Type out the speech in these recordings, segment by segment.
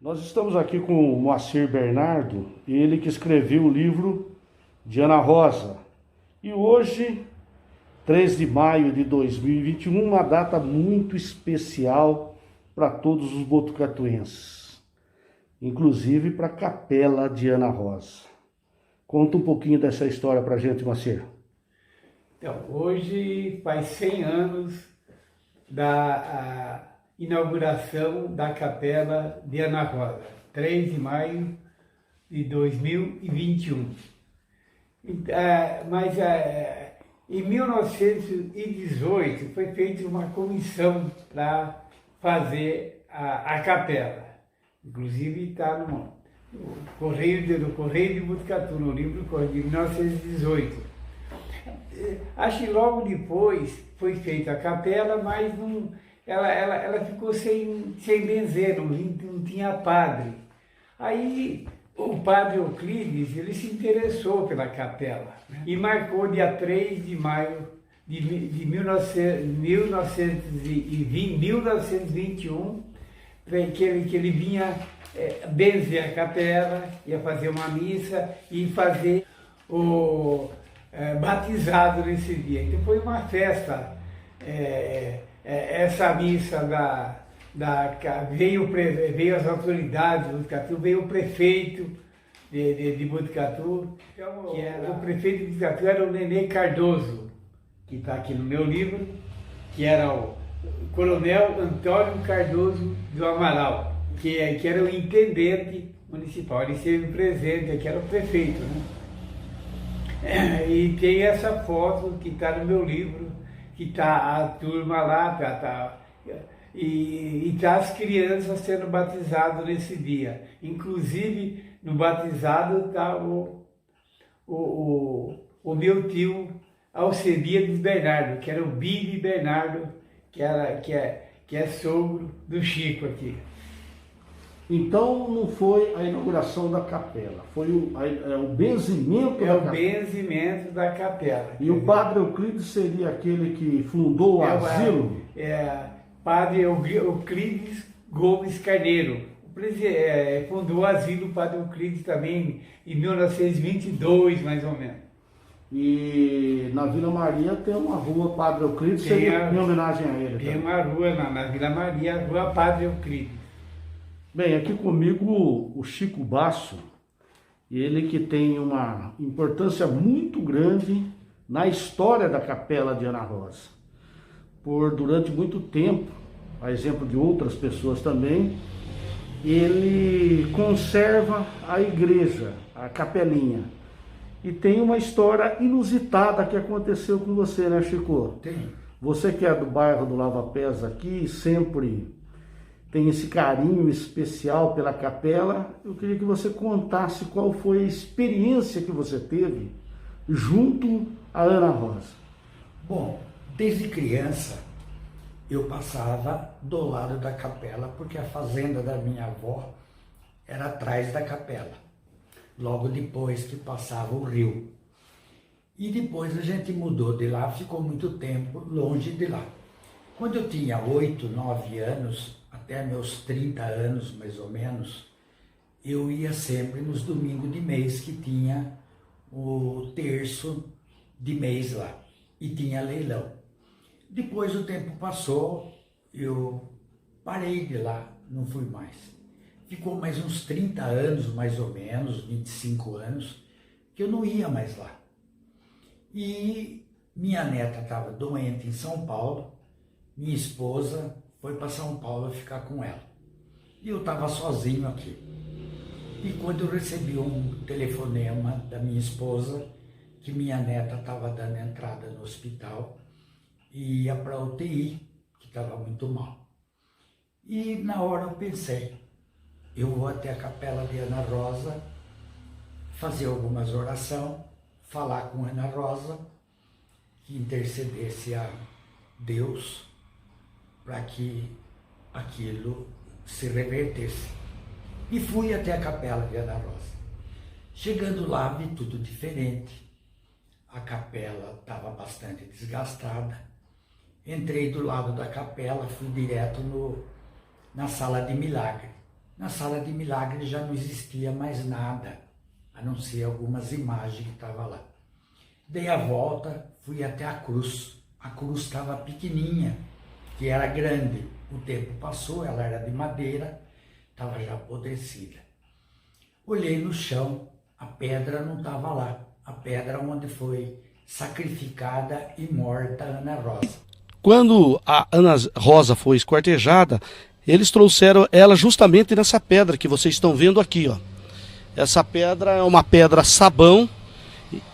Nós estamos aqui com o Moacir Bernardo, ele que escreveu o livro de Ana Rosa. E hoje, 3 de maio de 2021, uma data muito especial para todos os botucatuenses, inclusive para a Capela de Ana Rosa. Conta um pouquinho dessa história para a gente, Moacir. Então, hoje faz 100 anos da inauguração da Capela de Ana Rosa, 3 de maio de 2021. Mas em 1918 foi feita uma comissão para fazer a capela. Inclusive está no Correio de Botucatu, no livro Correio de 1918. Acho que logo depois foi feita a capela, mas não, ela ficou sem benzer, não tinha padre. Aí o padre Euclides, ele se interessou pela capela, né? E marcou dia 3 de maio de 1921, que ele vinha benzer a capela, ia fazer uma missa e fazer o batizado nesse dia. Então foi uma festa, essa missa veio as autoridades de Botucatu, veio o prefeito de Botucatu, então, o prefeito de Botucatu era o Nenê Cardoso, que está aqui no meu livro, que era o Coronel Antônio Cardoso do Amaral, que era o intendente municipal. Ele esteve presente, aqui era o prefeito, né? E tem essa foto que está no meu livro, que está a turma lá, e tá as crianças sendo batizadas nesse dia. Inclusive, no batizado está o meu tio Alcebiades Bernardo, que era o Billy Bernardo, que é sogro do Chico aqui. Então não foi a inauguração da capela, foi o benzimento da capela. É o benzimento da capela. E o padre Euclides seria aquele que fundou o asilo? Padre Euclides Gomes Carneiro. Fundou o asilo Padre Euclides também em 1922, mais ou menos. E na Vila Maria tem uma rua Padre Euclides, em homenagem a ele. Tem uma rua na Vila Maria, a Rua Padre Euclides. Bem, aqui comigo o Chico Basso, ele que tem uma importância muito grande na história da Capela de Ana Rosa. Durante muito tempo, a exemplo de outras pessoas também, ele conserva a igreja, a capelinha. E tem uma história inusitada que aconteceu com você, né, Chico? Tem. Você que é do bairro do Lava Pés aqui, sempre tem esse carinho especial pela capela. Eu queria que você contasse qual foi a experiência que você teve junto a Ana Rosa. Bom, desde criança eu passava do lado da capela, porque a fazenda da minha avó era atrás da capela, logo depois que passava o rio. E depois a gente mudou de lá, ficou muito tempo longe de lá. Quando eu tinha 8, 9 anos, até meus 30 anos mais ou menos, eu ia sempre nos domingos de mês, que tinha o terço de mês lá, e tinha leilão. Depois o tempo passou, eu parei de lá, não fui mais. Ficou mais uns 30 anos, mais ou menos, 25 anos, que eu não ia mais lá. E minha neta estava doente em São Paulo, minha esposa foi para São Paulo ficar com ela. E eu estava sozinho aqui. E quando eu recebi um telefonema da minha esposa, que minha neta estava dando entrada no hospital e ia para a UTI, que estava muito mal. E na hora eu pensei, eu vou até a Capela de Ana Rosa, fazer algumas orações, falar com Ana Rosa, que intercedesse a Deus para que aquilo se revertesse. E fui até a Capela de Ana Rosa. Chegando lá, vi tudo diferente. A capela estava bastante desgastada. Entrei do lado da capela, fui direto na sala de milagre. Na sala de milagre já não existia mais nada, a não ser algumas imagens que estavam lá. Dei a volta, fui até a cruz. A cruz estava pequenininha, que era grande. O tempo passou, ela era de madeira, estava já apodrecida. Olhei no chão, a pedra não estava lá. A pedra onde foi sacrificada e morta Ana Rosa. Quando a Ana Rosa foi esquartejada, eles trouxeram ela justamente nessa pedra que vocês estão vendo aqui, ó. Essa pedra é uma pedra sabão,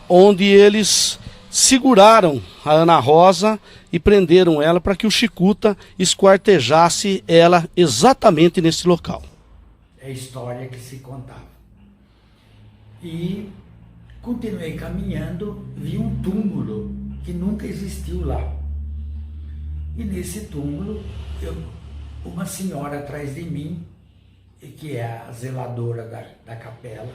onde eles seguraram a Ana Rosa e prenderam ela para que o Chicuta esquartejasse ela exatamente nesse local. É a história que se contava. E continuei caminhando, vi um túmulo que nunca existiu lá. E nesse túmulo, uma senhora atrás de mim, que é a zeladora da capela,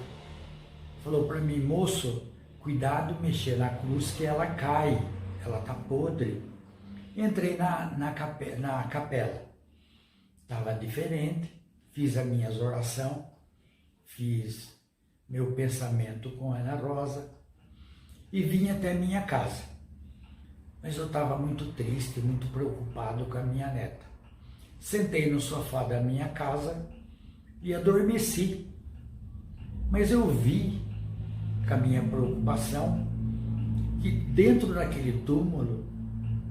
falou para mim: moço, cuidado mexer na cruz que ela cai, ela tá podre. Entrei na capela, estava diferente, fiz as minhas orações, fiz meu pensamento com Ana Rosa e vim até minha casa. Mas eu estava muito triste, muito preocupado com a minha neta. Sentei no sofá da minha casa e adormeci. Mas eu vi, com a minha preocupação, que dentro daquele túmulo,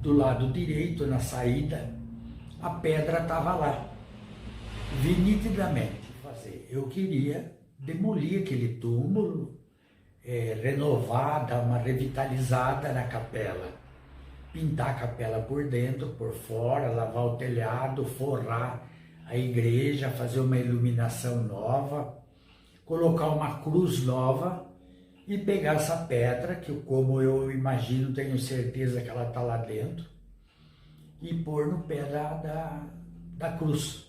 do lado direito, na saída, a pedra estava lá. Vi nitidamente fazer. Eu queria demolir aquele túmulo, renovar, dar uma revitalizada na capela. Pintar a capela por dentro, por fora, lavar o telhado, forrar a igreja, fazer uma iluminação nova, colocar uma cruz nova e pegar essa pedra, que como eu imagino, tenho certeza que ela está lá dentro, e pôr no pé da cruz.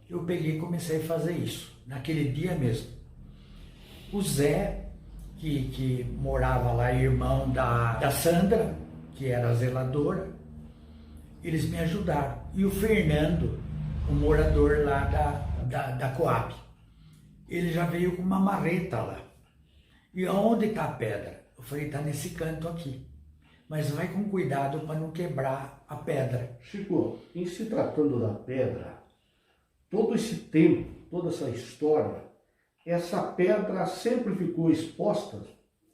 Eu peguei e comecei a fazer isso, naquele dia mesmo. O Zé, que morava lá, irmão da Sandra, que era a zeladora, eles me ajudaram. E o Fernando, o morador lá da Coab, ele já veio com uma marreta lá. E aonde está a pedra? Eu falei: está nesse canto aqui. Mas vai com cuidado para não quebrar a pedra. Chico, em se tratando da pedra, todo esse tempo, toda essa história, essa pedra sempre ficou exposta?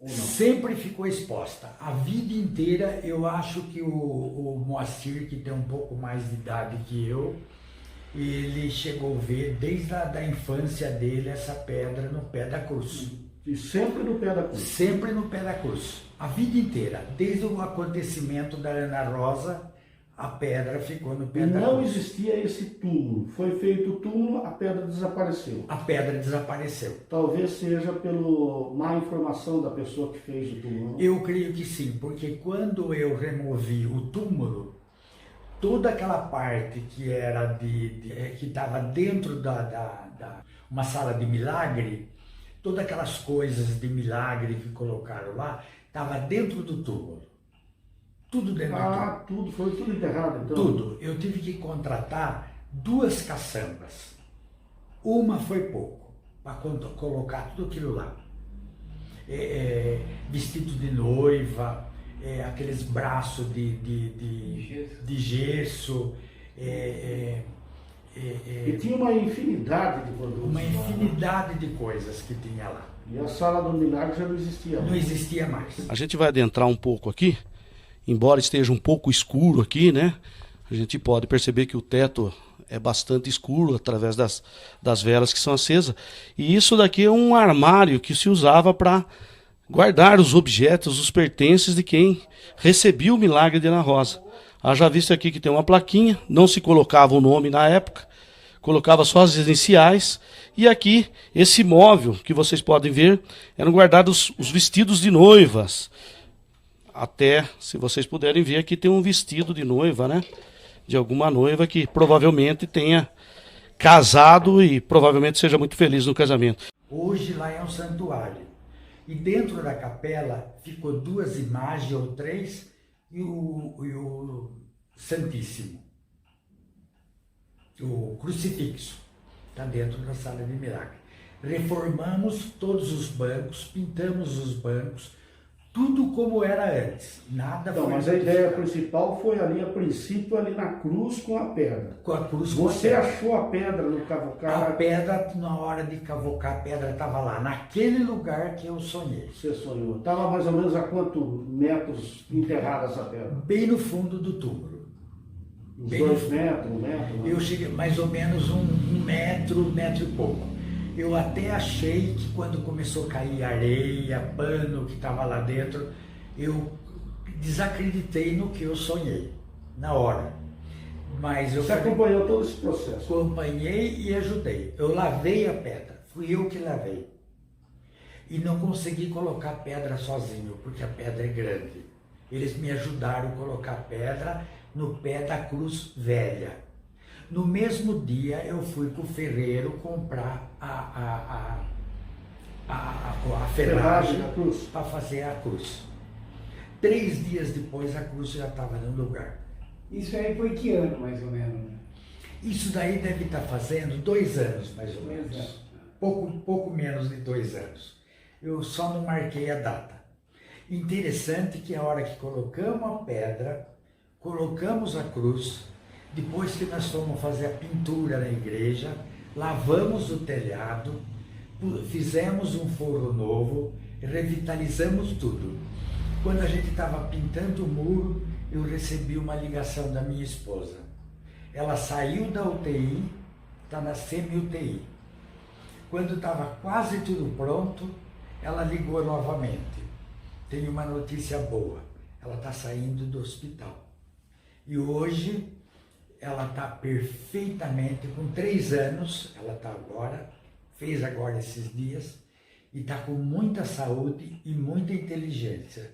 Ou não? Sempre ficou exposta. A vida inteira, eu acho que o Moacir, que tem um pouco mais de idade que eu, ele chegou a ver desde a infância dele essa pedra no pé da cruz. E sempre no pé da cruz? Sempre no pé da cruz. A vida inteira. Desde o acontecimento da Ana Rosa, a pedra ficou no pé da cruz. Não existia esse túmulo. Foi feito o túmulo, a pedra desapareceu. A pedra desapareceu. Talvez seja pela má informação da pessoa que fez o túmulo. Eu creio que sim, porque quando eu removi o túmulo, toda aquela parte que era que estava dentro uma sala de milagre, todas aquelas coisas de milagre que colocaram lá, estava dentro do túmulo. Tudo dentro do túmulo. Foi tudo enterrado então? Tudo. Eu tive que contratar 2 caçambas. Uma foi pouco, para colocar tudo aquilo lá. Vestido de noiva, aqueles braços de gesso. E tinha uma infinidade de produtos. Uma infinidade de coisas que tinha lá. E a sala do milagre já não existia mais. Não existia mais. A gente vai adentrar um pouco aqui, embora esteja um pouco escuro aqui, né? A gente pode perceber que o teto é bastante escuro através das velas que são acesas. E isso daqui é um armário que se usava para guardar os objetos, os pertences de quem recebia o milagre de Ana Rosa. Haja visto aqui que tem uma plaquinha, não se colocava o nome na época, colocava só as iniciais. E aqui, esse móvel que vocês podem ver, eram guardados os vestidos de noivas. Até, se vocês puderem ver, aqui tem um vestido de noiva, né? De alguma noiva que provavelmente tenha casado e provavelmente seja muito feliz no casamento. Hoje lá é um santuário. E dentro da capela ficou 2 imagens ou 3 e o Santíssimo, o crucifixo. está dentro da sala de milagre. Reformamos todos os bancos, pintamos os bancos, tudo como era antes. Nada Então, foi mas a ideia modificado. principal foi ali, a princípio, ali na cruz com a pedra. Com a cruz. Você com a pedra. achou a pedra no A cavocar? pedra, na hora de cavocar, a pedra estava lá, naquele lugar que eu sonhei. Você sonhou. Estava mais ou menos a quantos metros enterrada essa pedra? Bem no fundo do túmulo. Uns Bem 2 no- metros, 1 metro? Né? Eu cheguei mais ou menos um metro e pouco. Eu até achei que quando começou a cair areia, pano que estava lá dentro, eu desacreditei no que eu sonhei, na hora. Mas eu Você acompanhou todo esse processo? acompanhei e ajudei. Eu lavei a pedra, fui eu que lavei. E não consegui colocar pedra sozinho, porque a pedra é grande. Eles me ajudaram a colocar pedra no pé da cruz velha. No mesmo dia eu fui com o ferreiro comprar a ferragem Da cruz? para fazer a cruz. 3 dias depois a cruz já estava no lugar. Isso aí foi que ano, mais ou menos? Né? Isso daí deve estar fazendo 2 anos, mais ou 2 menos. anos. Pouco menos de 2 anos. Eu só não marquei a data. Interessante que a hora que colocamos a pedra, colocamos a cruz, depois que nós fomos fazer a pintura na igreja, lavamos o telhado, fizemos um forro novo, revitalizamos tudo. Quando a gente estava pintando o muro, eu recebi uma ligação da minha esposa. Ela saiu da UTI, está na semi-UTI. Quando estava quase tudo pronto, ela ligou novamente. Tenho uma notícia boa, ela está saindo do hospital. E hoje ela está perfeitamente, com 3 anos, ela está agora, fez agora esses dias, e está com muita saúde e muita inteligência.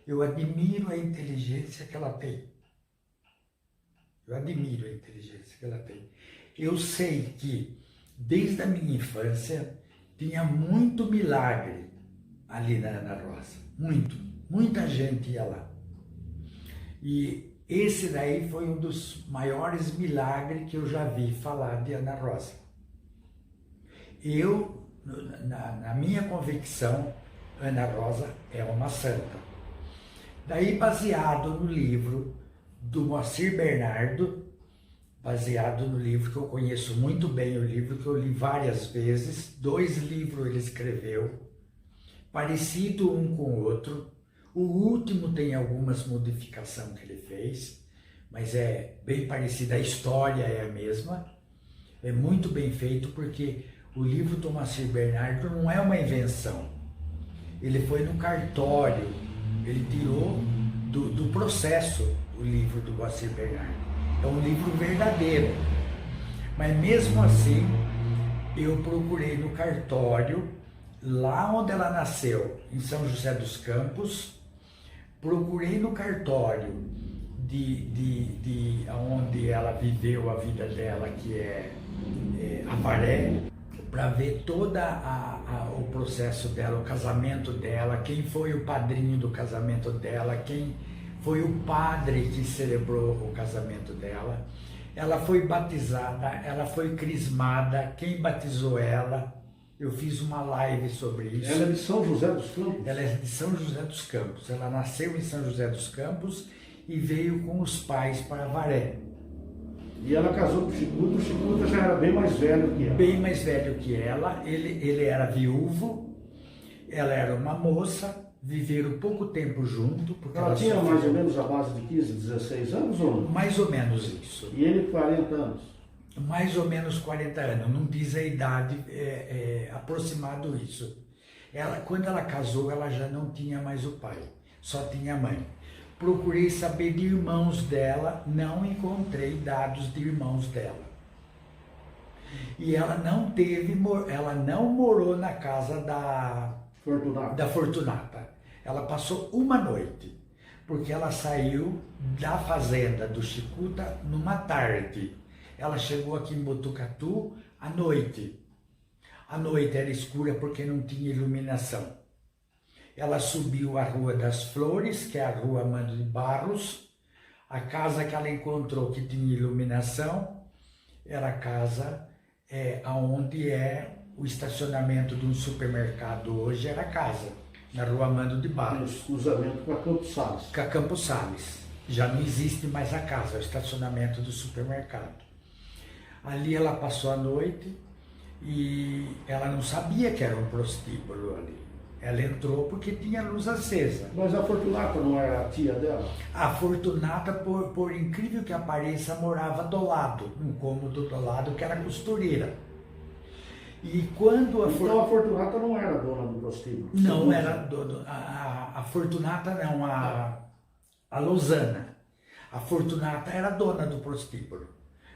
Eu admiro a inteligência que ela tem. Eu admiro a inteligência que ela tem. Eu sei que, desde a minha infância, tinha muito milagre ali na Ana Rosa. Muita gente ia lá. E esse daí foi um dos maiores milagres que eu já vi falar de Ana Rosa. Eu, na minha convicção, Ana Rosa é uma santa. Daí, baseado no livro do Moacir Bernardo, baseado no livro que eu conheço muito bem, o livro que eu li várias vezes, 2 livros ele escreveu, parecido um com o outro. O último tem algumas modificações que ele fez, mas é bem parecida, a história é a mesma. É muito bem feito porque o livro do Moacir Bernardo não é uma invenção. Ele foi no cartório, ele tirou do processo o livro do Moacir Bernardo. É um livro verdadeiro. Mas mesmo assim, eu procurei no cartório, lá onde ela nasceu, em São José dos Campos, procurei no cartório de onde ela viveu a vida dela, que é Avaré, para ver todo o processo dela, o casamento dela, quem foi o padrinho do casamento dela, quem foi o padre que celebrou o casamento dela. Ela foi batizada, ela foi crismada, quem batizou ela. Eu fiz uma live sobre isso. Ela é de São José dos Campos? Ela é de São José dos Campos. Ela nasceu em São José dos Campos e veio com os pais para Avaré. E ela casou com o Chicuta já era bem mais velho que ela. Bem mais velho que ela, ele era viúvo, ela era uma moça, viveram pouco tempo junto. Porque Ela tinha só mais ou ficou- menos a base de 15, 16 anos ou não? Mais ou menos isso. E ele 40 anos. Mais ou menos 40 anos, não diz a idade, aproximado isso. Quando ela casou, ela já não tinha mais o pai, só tinha a mãe. Procurei saber de irmãos dela, não encontrei dados de irmãos dela. E ela não morou na casa Fortunato. da Fortunata. Ela passou uma noite, porque ela saiu da fazenda do Chicuta numa tarde. Ela chegou aqui em Botucatu à noite. A noite era escura porque não tinha iluminação. Ela subiu a Rua das Flores, que é a Rua Mano de Barros. A casa que ela encontrou que tinha iluminação era a casa aonde é o estacionamento de um supermercado hoje, era a casa, na Rua Amando de Barros. Cruzamento com a Campos Sales. Com a Campos Sales. Já não existe mais a casa, é o estacionamento do supermercado. Ali ela passou a noite e ela não sabia que era um prostíbulo ali. Ela entrou porque tinha luz acesa. Mas a Fortunata não era a tia dela? A Fortunata, por incrível que pareça, morava do lado, num cômodo do lado, que era costureira. E quando Então a Fortunata não era dona do prostíbulo? Não era a Fortunata não, a Losana. A Fortunata era dona do prostíbulo,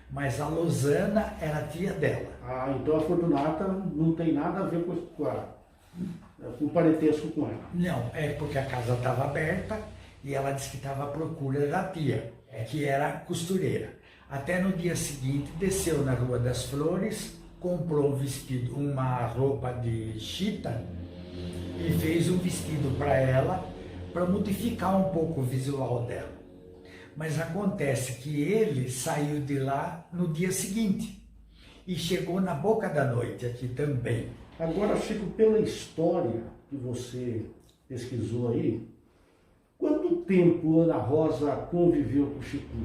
mas a Losana era tia dela. Ah, então a Fortunata não tem nada a ver com parentesco com ela. Não, é porque a casa estava aberta e ela disse que estava à procura da tia, que era costureira. Até no dia seguinte desceu na Rua das Flores, comprou um vestido, uma roupa de chita e fez um vestido para ela, para modificar um pouco o visual dela. Mas acontece que ele saiu de lá no dia seguinte e chegou na boca da noite aqui também. Agora, Chico, pela história que você pesquisou aí, quanto tempo Ana Rosa conviveu com o Chico?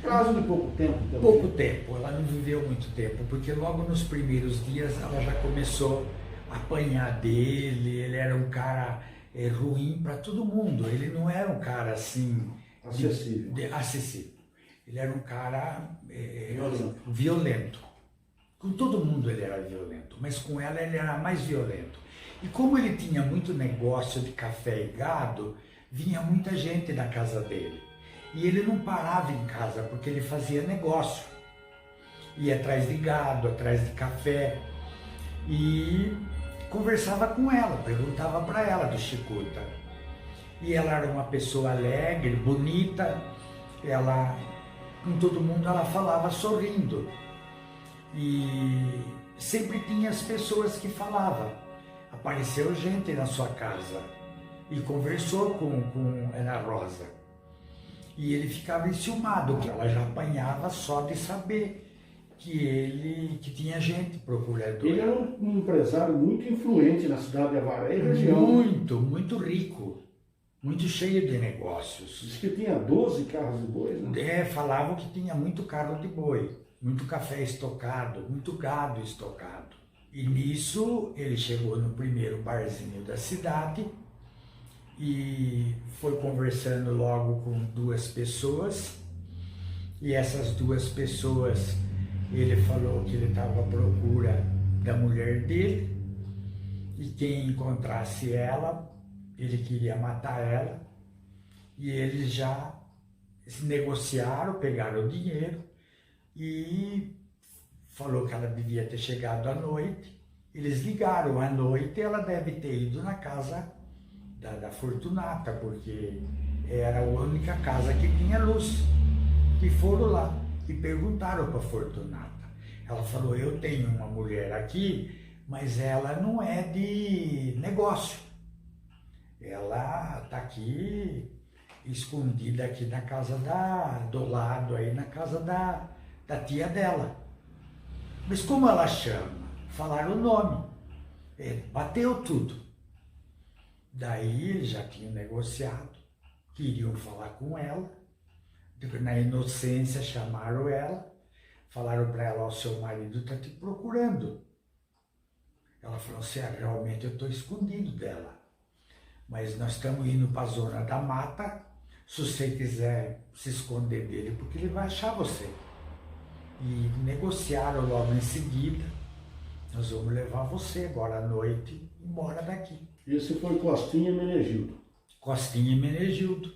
Prazo de pouco tempo também. Pouco tempo, ela não viveu muito tempo, porque logo nos primeiros dias ela já começou a apanhar dele, ele era um cara ruim para todo mundo, ele não era um cara assim... acessível. Ele era um cara violento. Com todo mundo ele era violento, mas com ela ele era mais violento. E como ele tinha muito negócio de café e gado, vinha muita gente na casa dele. E ele não parava em casa, porque ele fazia negócio. Ia atrás de gado, atrás de café. E conversava com ela, perguntava para ela do Chicuta. E ela era uma pessoa alegre, bonita. Ela, com todo mundo, ela falava sorrindo. E sempre tinha as pessoas que falavam. Apareceu gente na sua casa e conversou com Ana Rosa. E ele ficava enciumado, que ela já apanhava só de saber que tinha gente procurando. Ele era um empresário muito influente na cidade de Avaré e região. Muito rico, muito cheio de negócios. Diz que tinha 12 carros de boi, né? Falavam que tinha muito carro de boi, muito café estocado, muito gado estocado. E nisso ele chegou no primeiro barzinho da cidade e foi conversando logo com duas pessoas. E essas duas pessoas, ele falou que ele estava à procura da mulher dele e quem encontrasse ela, ele queria matar ela. E eles já se negociaram, pegaram o dinheiro e falou que ela devia ter chegado à noite. Eles ligaram à noite e ela deve ter ido na casa da Fortunata, porque era a única casa que tinha luz. E foram lá e perguntaram para a Fortunata. Ela falou, eu tenho uma mulher aqui, mas ela não é de negócio. Ela está aqui, escondida aqui na casa do lado, aí na casa da tia dela. Mas como ela chama? Falaram o nome. Bateu tudo. Daí eles já tinham negociado, queriam falar com ela. Na inocência chamaram ela, falaram para ela, o seu marido está te procurando. Ela falou assim, realmente eu estou escondido dela. Mas nós estamos indo para a zona da mata, se você quiser se esconder dele, porque ele vai achar você. E negociaram logo em seguida, nós vamos levar você agora à noite embora daqui. Esse foi Costinha e Menegildo. Costinha e Menegildo.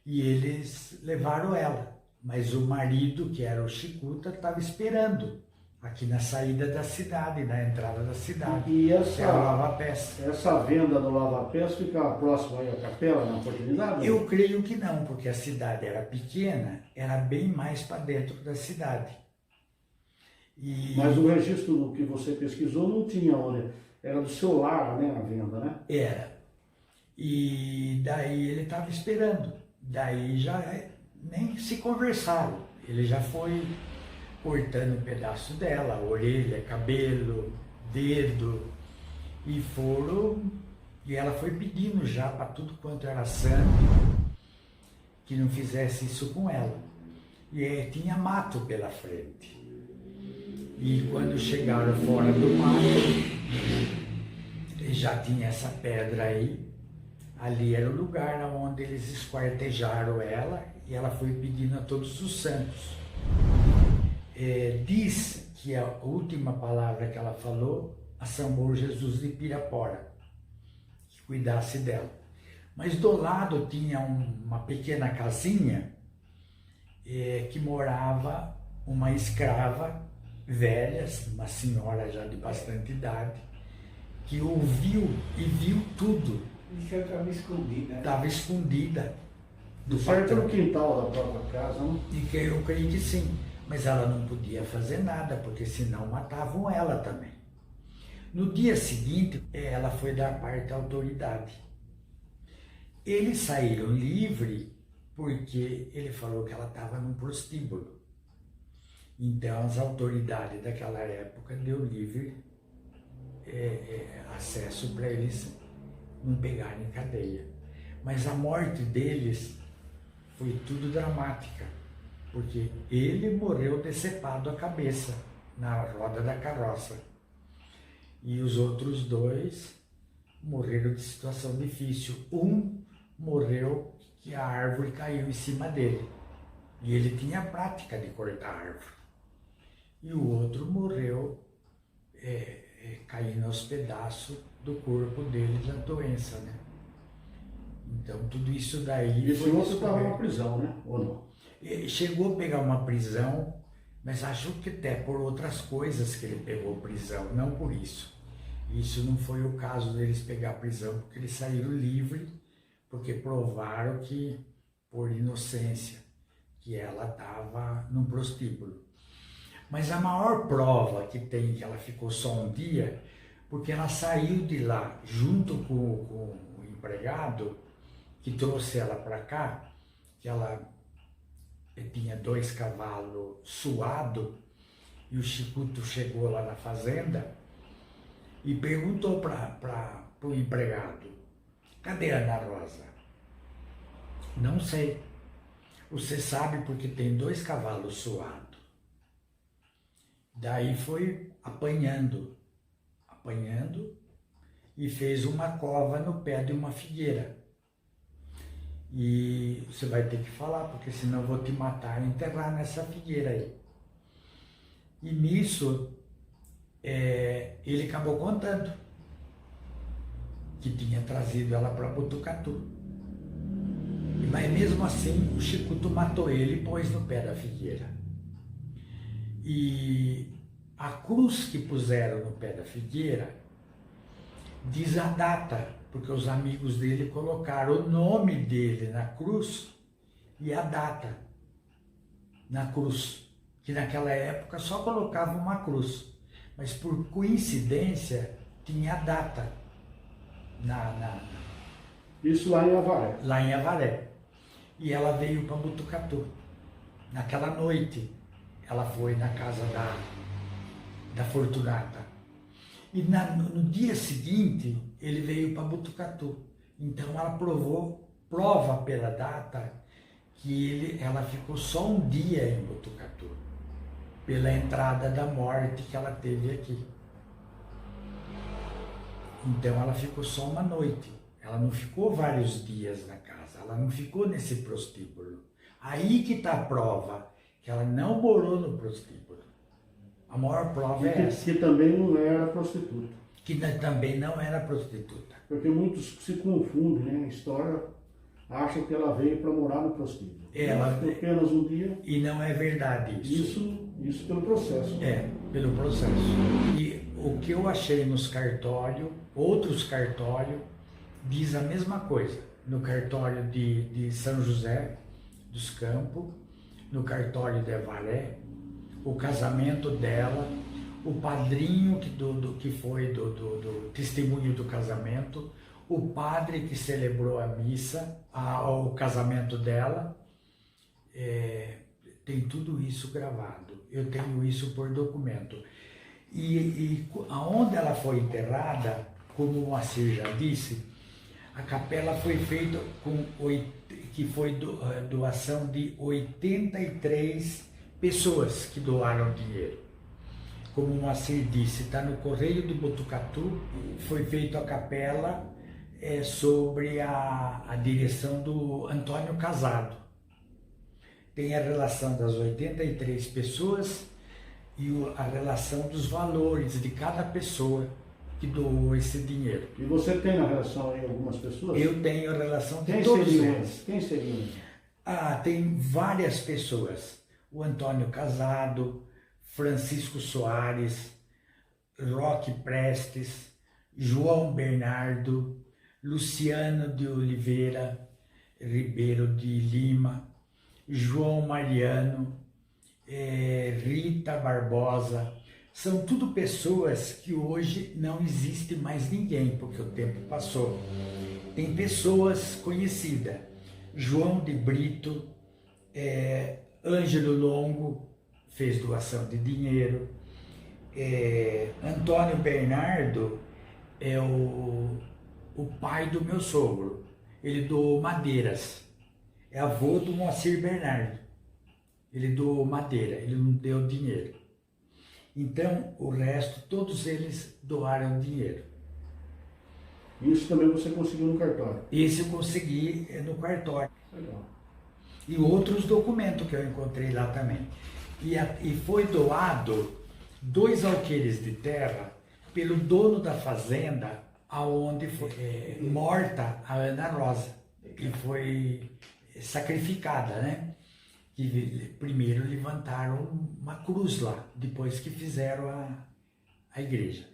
E eles levaram ela, mas o marido, que era o Chicuta, estava esperando aqui na saída da cidade, na entrada da cidade. E essa venda do lava-pés ficava próximo aí à capela, na oportunidade? Eu creio que não, porque a cidade era pequena, era bem mais para dentro da cidade. Mas o registro que você pesquisou não tinha onde, era do seu lar, né, a venda, né? Era. E daí ele estava esperando. Daí já nem se conversaram. Ele já foi cortando um pedaço dela, orelha, cabelo, dedo, e ela foi pedindo já para tudo quanto era santo que não fizesse isso com ela. E tinha mato pela frente. E quando chegaram fora do mato, já tinha essa pedra aí. Ali era o lugar onde eles esquartejaram ela, e ela foi pedindo a todos os santos. Diz que a última palavra que ela falou a São Bom Jesus de Pirapora, que cuidasse dela. Mas do lado tinha uma pequena casinha que morava uma escrava velha, uma senhora já de bastante idade, que ouviu e viu tudo. Isso estava escondida. Estava escondida do Certo patrão. no quintal da própria casa, não? E que eu creio que sim, mas ela não podia fazer nada, porque senão matavam ela também. No dia seguinte, ela foi dar parte à autoridade. Eles saíram livres porque ele falou que ela estava num prostíbulo. Então as autoridades daquela época deu livre acesso para eles não pegarem cadeia. Mas a morte deles foi tudo dramática, porque ele morreu decepado a cabeça na roda da carroça. E os outros dois morreram de situação difícil. Um morreu que a árvore caiu em cima dele. E ele tinha a prática de cortar a árvore. E o outro morreu caindo aos pedaços do corpo dele da doença, né? Então tudo isso daí... E esse outro estava descoberto. na prisão, né? Ou não? Ele chegou a pegar uma prisão, mas acho que até por outras coisas que ele pegou prisão, não por isso. Isso não foi o caso deles pegar prisão, porque eles saíram livres, porque provaram que, por inocência, que ela estava num prostíbulo. Mas a maior prova que tem que ela ficou só um dia, porque ela saiu de lá junto com o empregado que trouxe ela para cá, que ela tinha 2 cavalos suados, e o Chicuto chegou lá na fazenda e perguntou para o empregado: cadê a Ana Rosa? Não sei. Você sabe porque tem 2 cavalos suados. Daí foi apanhando, e fez uma cova no pé de uma figueira. E você vai ter que falar, porque senão eu vou te matar e enterrar nessa figueira aí. E nisso, ele acabou contando que tinha trazido ela para Botucatu. Mas mesmo assim, o Chicuto matou ele e pôs no pé da figueira. E a cruz que puseram no pé da figueira diz a data, porque os amigos dele colocaram o nome dele na cruz e a data na cruz, que naquela época só colocava uma cruz, mas por coincidência tinha a data Isso lá em Avaré. lá em Avaré. E ela veio para Botucatu. Naquela noite, ela foi na casa da Fortunata. E no dia seguinte, ele veio para Botucatu. Então ela prova pela data que ela ficou só um dia em Botucatu, pela entrada da morte que ela teve aqui. Então ela ficou só uma noite. Ela não ficou vários dias na casa, ela não ficou nesse prostíbulo. Aí que está a prova que ela não morou no prostíbulo. A maior prova é essa. Que também não era prostituta. Que também não era prostituta. Porque muitos se confundem, né? A história acha que ela veio para morar no prostíbulo. Ela ficou apenas um dia. E não é verdade isso. Isso pelo processo. Pelo processo. E o que eu achei nos cartórios, outros cartórios, diz a mesma coisa. No cartório de São José dos Campos, no cartório de Avaré, o casamento dela, o padrinho que foi do testemunho do casamento, o padre que celebrou a missa, o casamento dela, tem tudo isso gravado. Eu tenho isso por documento. E aonde ela foi enterrada, como o Moacir já disse, a capela foi feita que foi doação de 83 pessoas que doaram dinheiro. Como o Moacir disse, está no Correio de Botucatu, foi feita a capela sobre a direção do Antônio Casado. Tem a relação das 83 pessoas e a relação dos valores de cada pessoa que doou esse dinheiro. E você tem a relação aí algumas pessoas? Eu tenho a relação de Quem todos seriam? eles. Quem seriam? Tem várias pessoas. O Antônio Casado, Francisco Soares, Roque Prestes, João Bernardo, Luciano de Oliveira Ribeiro de Lima, João Mariano, Rita Barbosa. São tudo pessoas que hoje não existe mais ninguém, porque o tempo passou. Tem pessoas conhecidas, João de Brito, Ângelo Longo, fez doação de dinheiro, Antônio Bernardo é o pai do meu sogro, ele doou madeiras, é avô do Moacir Bernardo, ele doou madeira, ele não deu dinheiro. Então, o resto, todos eles doaram dinheiro. Isso também você conseguiu no cartório? Esse eu consegui no cartório. Legal. E outros documentos que eu encontrei lá também. E foi doado 2 alqueires de terra pelo dono da fazenda aonde foi morta a Ana Rosa. E foi sacrificada, né? Que primeiro levantaram uma cruz lá, depois que fizeram a igreja.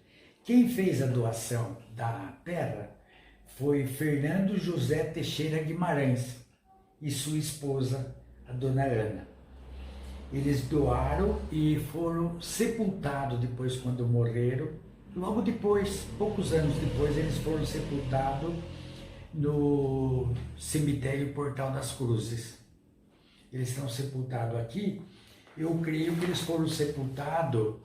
Quem fez a doação da terra foi Fernando José Teixeira Guimarães e sua esposa, a dona Ana. Eles doaram e foram sepultados depois quando morreram. Logo depois, poucos anos depois, eles foram sepultados no cemitério Portal das Cruzes. Eles estão sepultados aqui. Eu creio que eles foram sepultados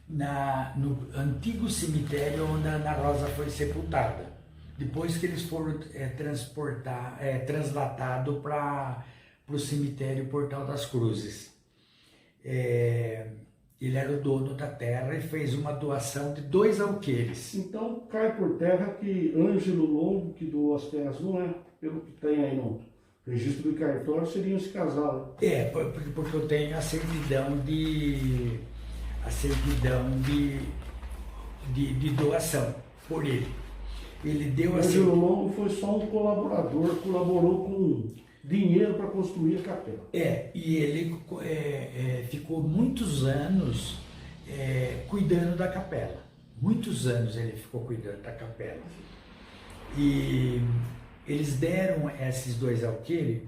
no antigo cemitério onde a Ana Rosa foi sepultada. Depois que eles foram translatados para o cemitério Portal das Cruzes. Ele era o dono da terra e fez uma doação de 2 alqueires. Então cai por terra que Ângelo Longo, que doou as terras, não é? Pelo que tem aí no registro do cartório, seria esse casal. Porque eu tenho a certidão de doação por ele. Ele deu assim. Ângelo Longo foi só um colaborador, colaborou com dinheiro para construir a capela. E ele ficou muitos anos cuidando da capela. Muitos anos ele ficou cuidando da capela. E eles deram esses 2 alqueires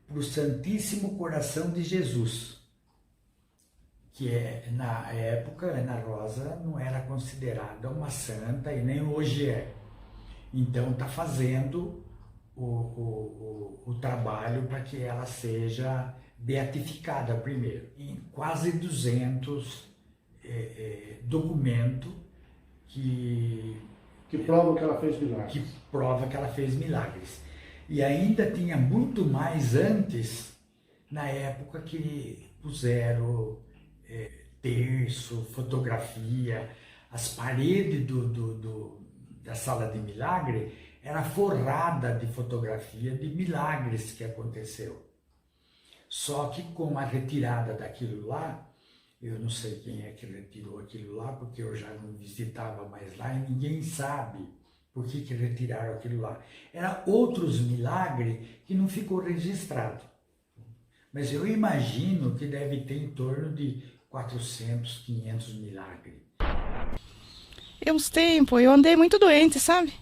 para o Santíssimo Coração de Jesus, que na época Ana Rosa não era considerada uma santa e nem hoje é. Então está fazendo o trabalho para que ela seja beatificada primeiro. Em quase 200 documentos que provam que ela fez milagres. Que prova que ela fez milagres. E ainda tinha muito mais antes, na época que puseram terço, fotografia, as paredes da sala de milagre era forrada de fotografia de milagres que aconteceu. Só que com a retirada daquilo lá, eu não sei quem é que retirou aquilo lá, porque eu já não visitava mais lá e ninguém sabe por que retiraram aquilo lá. Era outros milagres que não ficou registrado. Mas eu imagino que deve ter em torno de 400, 500 milagres. Uns tempos eu andei muito doente, sabe?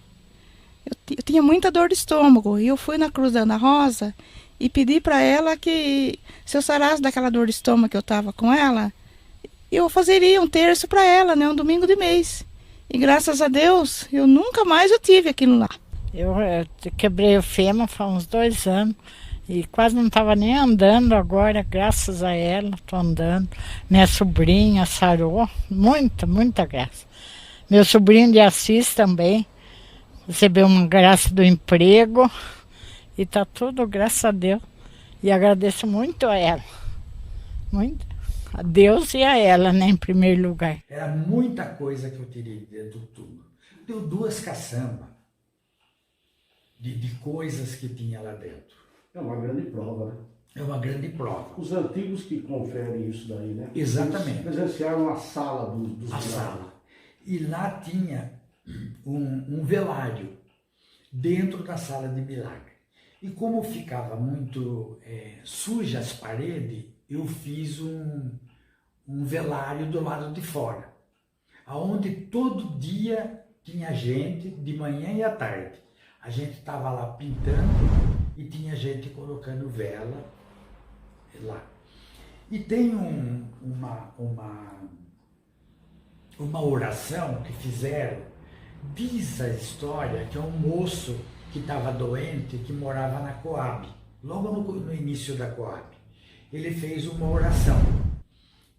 Eu tinha muita dor de estômago e eu fui na Cruz da Ana Rosa e pedi para ela que, se eu sarasse daquela dor de estômago que eu tava com ela, eu fazeria um terço para ela, né, um domingo de mês. E graças a Deus, eu nunca mais tive aquilo lá. Eu quebrei o fêmur faz uns 2 anos E quase não estava nem andando agora, graças a ela, estou andando. Minha sobrinha sarou, muita graça. Meu sobrinho de Assis também recebeu uma graça do emprego e está tudo, graças a Deus. E agradeço muito a ela, muito. A Deus e a ela, né, em primeiro lugar. Era muita coisa que eu tirei dentro do túmulo. Deu 2 caçambas de coisas que tinha lá dentro. É uma grande prova, né? É uma grande prova. Os antigos que conferem isso daí, né? Exatamente. Eles presenciaram a sala dos A milagres. sala. E lá tinha um velário dentro da sala de milagre. E como ficava muito suja as paredes, eu fiz um velário do lado de fora, aonde todo dia tinha gente, de manhã e à tarde. A gente estava lá pintando e tinha gente colocando vela lá. E tem uma oração que fizeram. Diz a história que é um moço que estava doente, que morava na Coab, logo no início da Coab. Ele fez uma oração,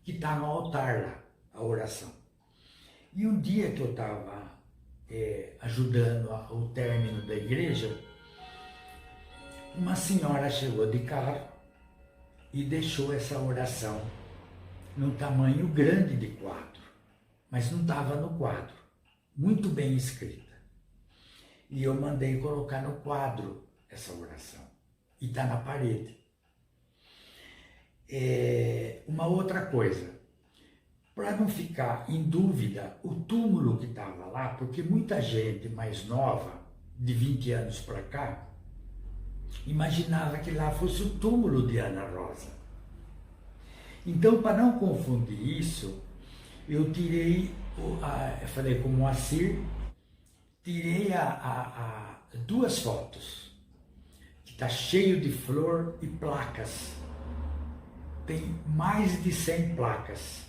que está no altar lá, a oração. E um dia que eu estava ajudando o término da igreja, uma senhora chegou de carro e deixou essa oração num tamanho grande de quadro, mas não estava no quadro, muito bem escrita. E eu mandei colocar no quadro essa oração, e está na parede. Uma outra coisa, para não ficar em dúvida, o túmulo que estava lá, porque muita gente mais nova, de 20 anos para cá, imaginava que lá fosse o túmulo de Ana Rosa. Então, para não confundir isso, eu tirei, eu falei com o Moacir, tirei 2 fotos, que está cheio de flor e placas. Tem mais de 100 placas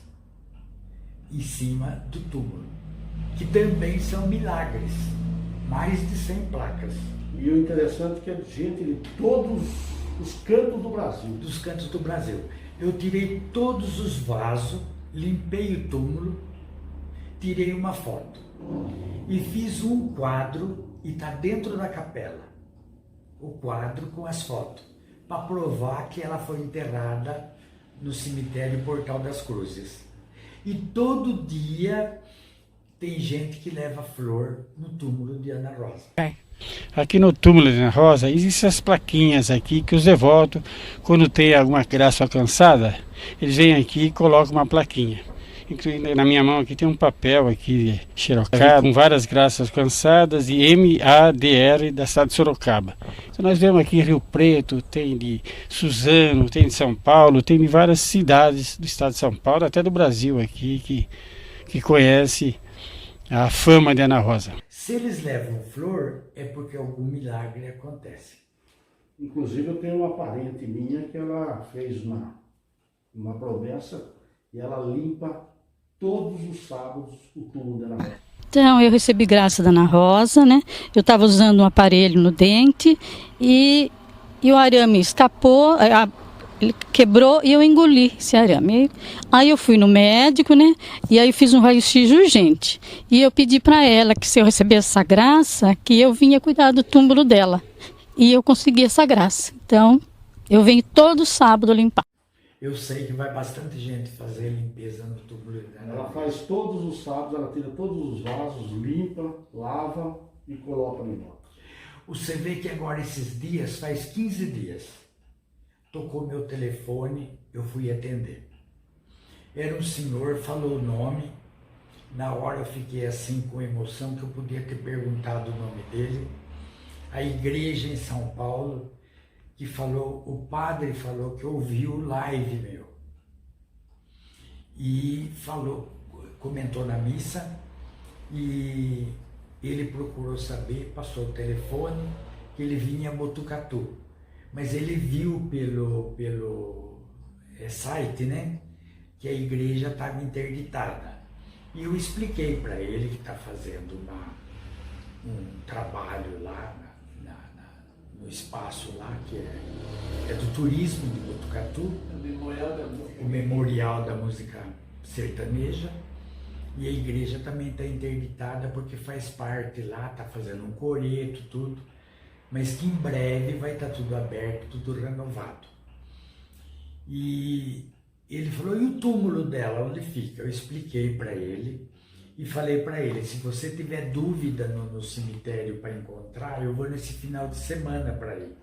em cima do túmulo, que também são milagres, mais de 100 placas. E o interessante é que é gente de todos os cantos do Brasil. Dos cantos do Brasil. Eu tirei todos os vasos, limpei o túmulo, tirei uma foto e fiz um quadro e está dentro da capela, o quadro com as fotos, para provar que ela foi enterrada no cemitério Portal das Cruzes. E todo dia tem gente que leva flor no túmulo de Ana Rosa. Aqui no túmulo de Ana Rosa existem as plaquinhas aqui que os devotos, quando tem alguma graça alcançada, eles vêm aqui e colocam uma plaquinha. Incluindo na minha mão aqui tem um papel aqui xerocado com várias graças alcançadas e MADR da cidade de Sorocaba. Então nós vemos aqui em Rio Preto, tem de Suzano, tem de São Paulo, tem de várias cidades do estado de São Paulo, até do Brasil aqui, que conhece a fama de Ana Rosa. Se eles levam flor, é porque algum milagre acontece. Inclusive eu tenho uma parente minha que ela fez uma promessa e ela limpa todos os sábados o túmulo da Ana Rosa. Então, eu recebi graça da Ana Rosa, né? Eu estava usando um aparelho no dente e o arame escapou, ele quebrou e eu engoli esse arame. Aí eu fui no médico, né? E aí fiz um raio-x urgente. E eu pedi para ela que se eu recebesse essa graça, que eu vinha cuidar do túmulo dela. E eu consegui essa graça. Então, eu venho todo sábado limpar. Eu sei que vai bastante gente fazer limpeza no túmulo. Ela faz todos os sábados, ela tira todos os vasos, limpa, lava e coloca no volta. Você vê que agora esses dias, faz 15 dias, tocou meu telefone, eu fui atender. Era um senhor, falou o nome, na hora eu fiquei assim com emoção que eu podia ter perguntado o nome dele. A igreja em São Paulo, que falou, o padre falou que ouviu o live meu. E falou, comentou na missa, e ele procurou saber, passou o telefone, que ele vinha a Botucatu. Mas ele viu pelo site, né, que a igreja estava interditada. E eu expliquei para ele que está fazendo um trabalho lá no no espaço lá, que é do turismo de Botucatu, o Memorial da Música Sertaneja, e a igreja também está interditada porque faz parte lá, está fazendo um coreto, tudo, mas que em breve vai estar tudo aberto, tudo renovado. E ele falou, e o túmulo dela, onde fica? Eu expliquei para ele e falei para ele, se você tiver dúvida no cemitério para encontrar, eu vou nesse final de semana para ir.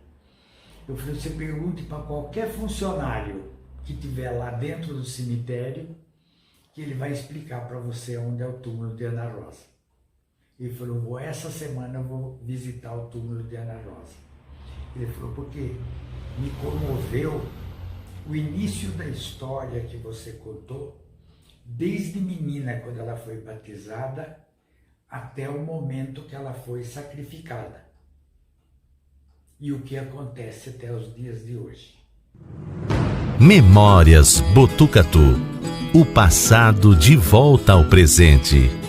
Eu falei, você pergunte para qualquer funcionário que estiver lá dentro do cemitério, que ele vai explicar para você onde é o túmulo de Ana Rosa. Ele falou, essa semana eu vou visitar o túmulo de Ana Rosa. Ele falou, porque me comoveu o início da história que você contou, desde menina, quando ela foi batizada, até o momento que ela foi sacrificada. E o que acontece até os dias de hoje. Memórias Botucatu. O passado de volta ao presente.